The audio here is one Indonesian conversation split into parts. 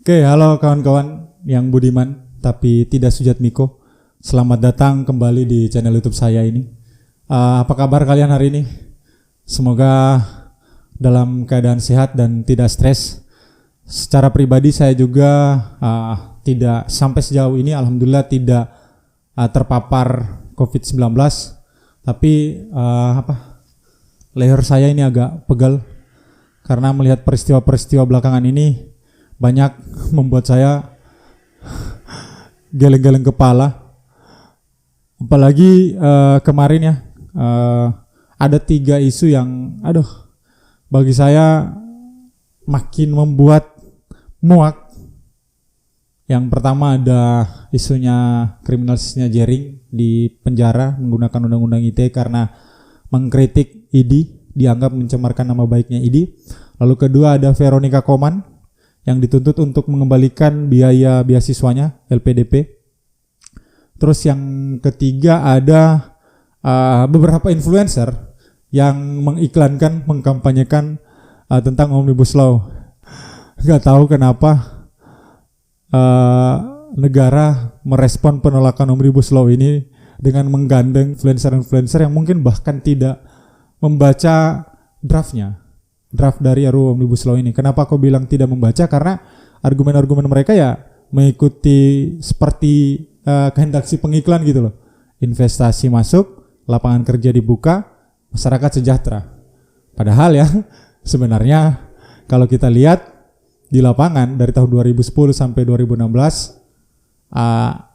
Oke, halo kawan-kawan yang budiman tapi tidak sujat miko. Selamat datang kembali di channel YouTube saya ini. Apa kabar kalian hari ini? Semoga dalam keadaan sehat dan tidak stres. Secara pribadi saya juga tidak sampai sejauh ini, alhamdulillah tidak terpapar COVID-19. Tapi leher saya ini agak pegal karena melihat peristiwa-peristiwa belakangan ini banyak membuat saya geleng-geleng kepala. Apalagi kemarin ya ada 3 isu yang bagi saya makin membuat muak. Yang pertama ada isunya kriminalisasinya Jering di penjara menggunakan undang-undang ITE karena mengkritik ID, dianggap mencemarkan nama baiknya ID. Lalu kedua ada Veronica Koman yang dituntut untuk mengembalikan biaya beasiswanya LPDP. Terus yang ketiga ada beberapa influencer yang mengiklankan, mengkampanyekan tentang Omnibus Law. Gak tahu kenapa negara merespon penolakan Omnibus Law ini dengan menggandeng influencer-influencer yang mungkin bahkan tidak membaca draft dari RUU Omnibus Law ini. Kenapa aku bilang tidak membaca? Karena argumen-argumen mereka ya mengikuti seperti kehendak si pengiklan gitu loh. Investasi masuk, lapangan kerja dibuka, masyarakat sejahtera. Padahal ya sebenarnya kalau kita lihat di lapangan dari tahun 2010 sampai 2016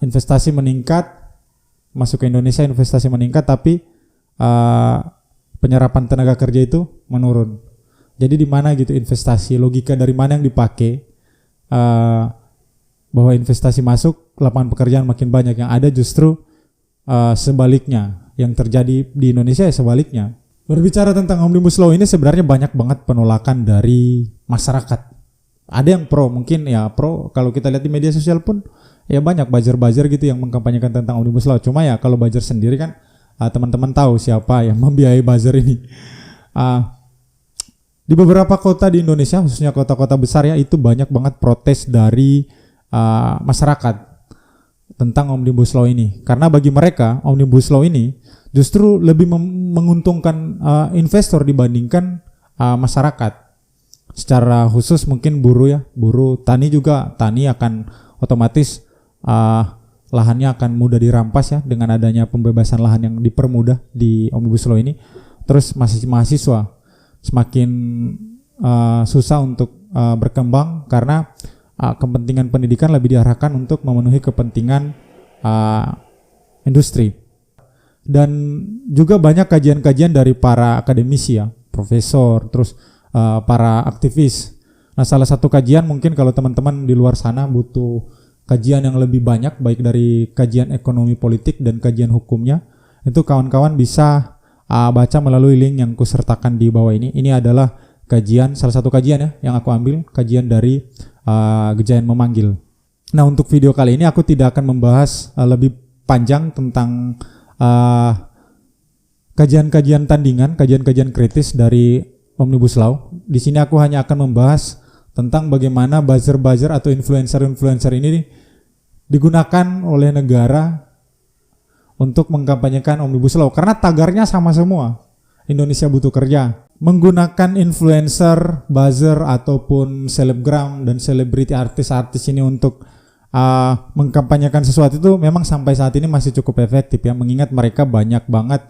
investasi meningkat, masuk ke Indonesia investasi meningkat, tapi penyerapan tenaga kerja itu menurun. Jadi di mana gitu investasi, logika dari mana yang dipakai bahwa investasi masuk, lapangan pekerjaan makin banyak. Yang ada justru sebaliknya, yang terjadi di Indonesia ya sebaliknya. Berbicara tentang Omnibus Law ini sebenarnya banyak banget penolakan dari masyarakat. Ada yang pro, mungkin ya pro, kalau kita lihat di media sosial pun ya banyak buzzer-buzzer gitu yang mengkampanyekan tentang Omnibus Law. Cuma ya kalau buzzer sendiri kan teman-teman tahu siapa yang membiayai buzzer ini. Di beberapa kota di Indonesia, khususnya kota-kota besar ya, itu banyak banget protes dari masyarakat tentang Omnibus Law ini. Karena bagi mereka Omnibus Law ini justru lebih menguntungkan investor dibandingkan masyarakat. Secara khusus mungkin buruh ya, buruh, tani juga, tani akan otomatis lahannya akan mudah dirampas ya dengan adanya pembebasan lahan yang dipermudah di Omnibus Law ini. Terus mahasiswa semakin susah untuk berkembang karena kepentingan pendidikan lebih diarahkan untuk memenuhi kepentingan industri. Dan juga banyak kajian-kajian dari para akademisi ya, profesor, terus para aktivis. Nah, salah satu kajian mungkin kalau teman-teman di luar sana butuh kajian yang lebih banyak, baik dari kajian ekonomi politik dan kajian hukumnya, itu kawan-kawan bisa baca melalui link yang kusertakan di bawah ini. Ini adalah kajian, salah satu kajian ya yang aku ambil, kajian dari Gejayan Memanggil. Nah, untuk video kali ini aku tidak akan membahas lebih panjang tentang kajian-kajian tandingan, kajian-kajian kritis dari Omnibus Law. Di sini aku hanya akan membahas tentang bagaimana buzzer-buzzer atau influencer-influencer ini digunakan oleh negara untuk mengkampanyekan Omnibus Law karena tagarnya sama semua. Indonesia butuh kerja. Menggunakan influencer, buzzer ataupun selebgram dan selebriti artis-artis ini untuk mengkampanyekan sesuatu itu memang sampai saat ini masih cukup efektif ya, mengingat mereka banyak banget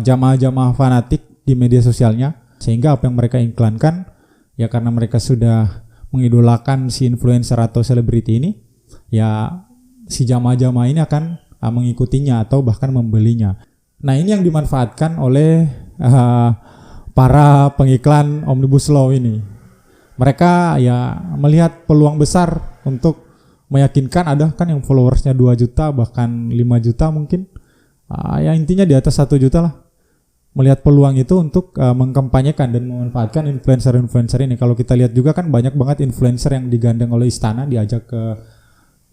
jamaah-jamaah fanatik di media sosialnya, sehingga apa yang mereka iklankan ya karena mereka sudah mengidolakan si influencer atau selebriti ini, ya si jamaah-jamaah ini akan mengikutinya atau bahkan membelinya. Nah, ini yang dimanfaatkan oleh para pengiklan Omnibus Law ini. Mereka ya melihat peluang besar untuk meyakinkan, ada kan yang followersnya 2 juta bahkan 5 juta mungkin, ya intinya di atas 1 juta lah, melihat peluang itu untuk mengkampanyekan dan memanfaatkan influencer-influencer ini. Kalau kita lihat juga kan banyak banget influencer yang digandeng oleh istana, diajak ke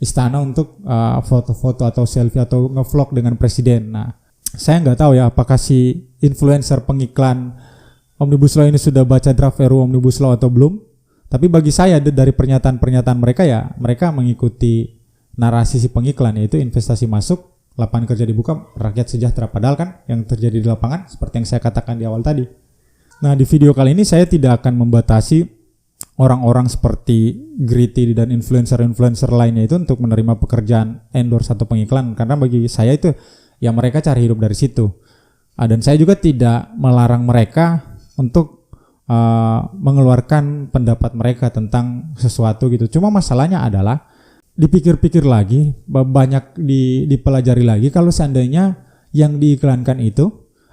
istana untuk foto-foto atau selfie atau ngevlog dengan presiden. Nah, saya nggak tahu ya apakah si influencer pengiklan Omnibus Law ini sudah baca draft RUU Omnibus Law atau belum. Tapi bagi saya dari pernyataan-pernyataan mereka ya, mereka mengikuti narasi si pengiklan, yaitu investasi masuk, lapangan kerja dibuka, rakyat sejahtera. Padahal kan yang terjadi di lapangan seperti yang saya katakan di awal tadi. Nah, di video kali ini saya tidak akan membatasi orang-orang seperti Gritty dan influencer-influencer lainnya itu untuk menerima pekerjaan endorse atau pengiklan, karena bagi saya itu ya mereka cari hidup dari situ. Dan saya juga tidak melarang mereka untuk mengeluarkan pendapat mereka tentang sesuatu gitu. Cuma masalahnya adalah dipikir-pikir lagi, banyak dipelajari lagi kalau seandainya yang diiklankan itu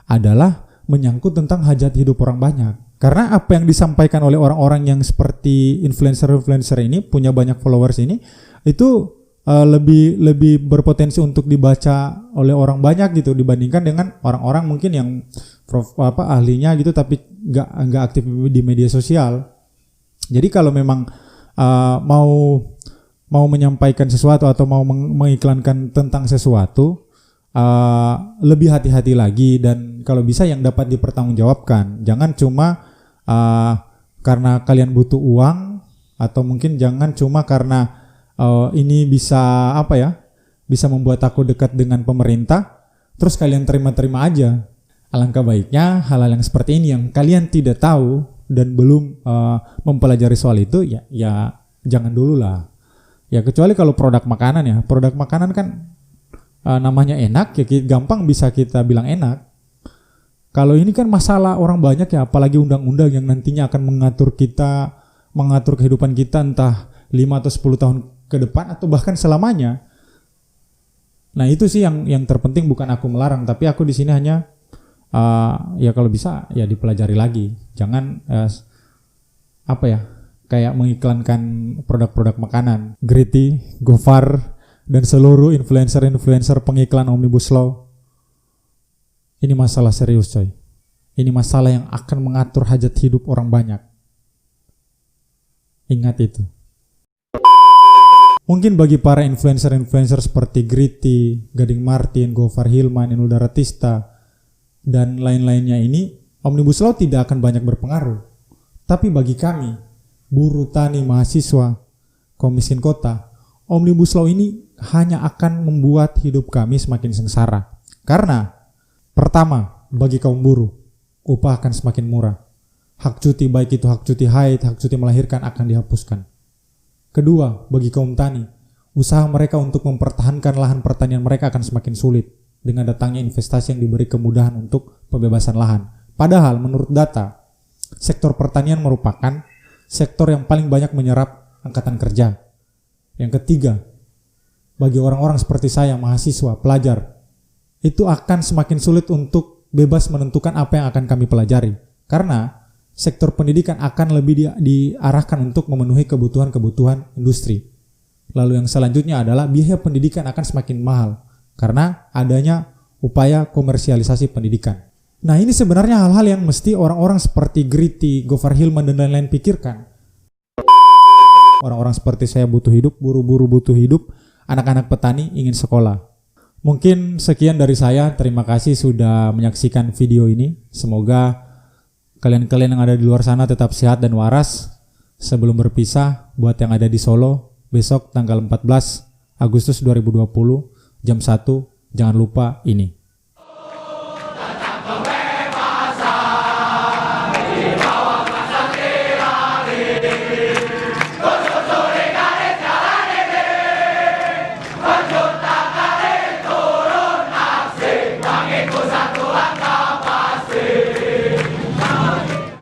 adalah menyangkut tentang hajat hidup orang banyak. Karena apa yang disampaikan oleh orang-orang yang seperti influencer-influencer ini, punya banyak followers ini, itu lebih berpotensi untuk dibaca oleh orang banyak gitu, dibandingkan dengan orang-orang mungkin yang ahlinya gitu tapi nggak aktif di media sosial. Jadi kalau memang mau menyampaikan sesuatu atau mau mengiklankan tentang sesuatu, lebih hati-hati lagi, dan kalau bisa yang dapat dipertanggungjawabkan. Jangan cuma karena kalian butuh uang, atau mungkin jangan cuma karena ini bisa bisa membuat aku dekat dengan pemerintah, terus kalian terima-terima aja. Alangkah baiknya hal-hal yang seperti ini yang kalian tidak tahu dan belum mempelajari soal itu, ya jangan dulu lah. Ya kecuali kalau produk makanan kan namanya enak, ya gampang bisa kita bilang enak. Kalau ini kan masalah orang banyak ya, apalagi undang-undang yang nantinya akan mengatur kehidupan kita entah 5 atau 10 tahun ke depan atau bahkan selamanya. Nah, itu sih yang terpenting, bukan aku melarang, tapi aku di sini hanya ya kalau bisa ya dipelajari lagi. Jangan kayak mengiklankan produk-produk makanan. Gritty, Gofar, dan seluruh influencer pengiklan Omnibus Law. Ini masalah serius, coy. Ini masalah yang akan mengatur hajat hidup orang banyak. Ingat itu. Mungkin bagi para influencer seperti Gritty, Gading Martin, Gofar Hilman, Inul Daratista, dan lain-lainnya ini, Omnibus Law tidak akan banyak berpengaruh. Tapi bagi kami, buruh, tani, mahasiswa, kaum miskin kota, Omnibus Law ini hanya akan membuat hidup kami semakin sengsara. Karena, pertama, bagi kaum buruh, upah akan semakin murah. Hak cuti, baik itu hak cuti haid, hak cuti melahirkan, akan dihapuskan. Kedua, bagi kaum tani, usaha mereka untuk mempertahankan lahan pertanian mereka akan semakin sulit dengan datangnya investasi yang diberi kemudahan untuk pembebasan lahan. Padahal menurut data, sektor pertanian merupakan sektor yang paling banyak menyerap angkatan kerja. Yang ketiga, bagi orang-orang seperti saya, mahasiswa, pelajar, itu akan semakin sulit untuk bebas menentukan apa yang akan kami pelajari. Karena sektor pendidikan akan lebih diarahkan untuk memenuhi kebutuhan industri. Lalu yang selanjutnya adalah biaya pendidikan akan semakin mahal karena adanya upaya komersialisasi pendidikan. Nah, ini sebenarnya hal-hal yang mesti orang-orang seperti Gritty, Gofar Hilman, dan lain-lain pikirkan. Orang-orang seperti saya butuh hidup, buru-buru butuh hidup, anak-anak petani ingin sekolah. Mungkin sekian dari saya. Terima kasih sudah menyaksikan video ini. Semoga kalian-kalian yang ada di luar sana tetap sehat dan waras. Sebelum berpisah, buat yang ada di Solo, besok tanggal 14 Agustus 2020 jam 1, jangan lupa ini.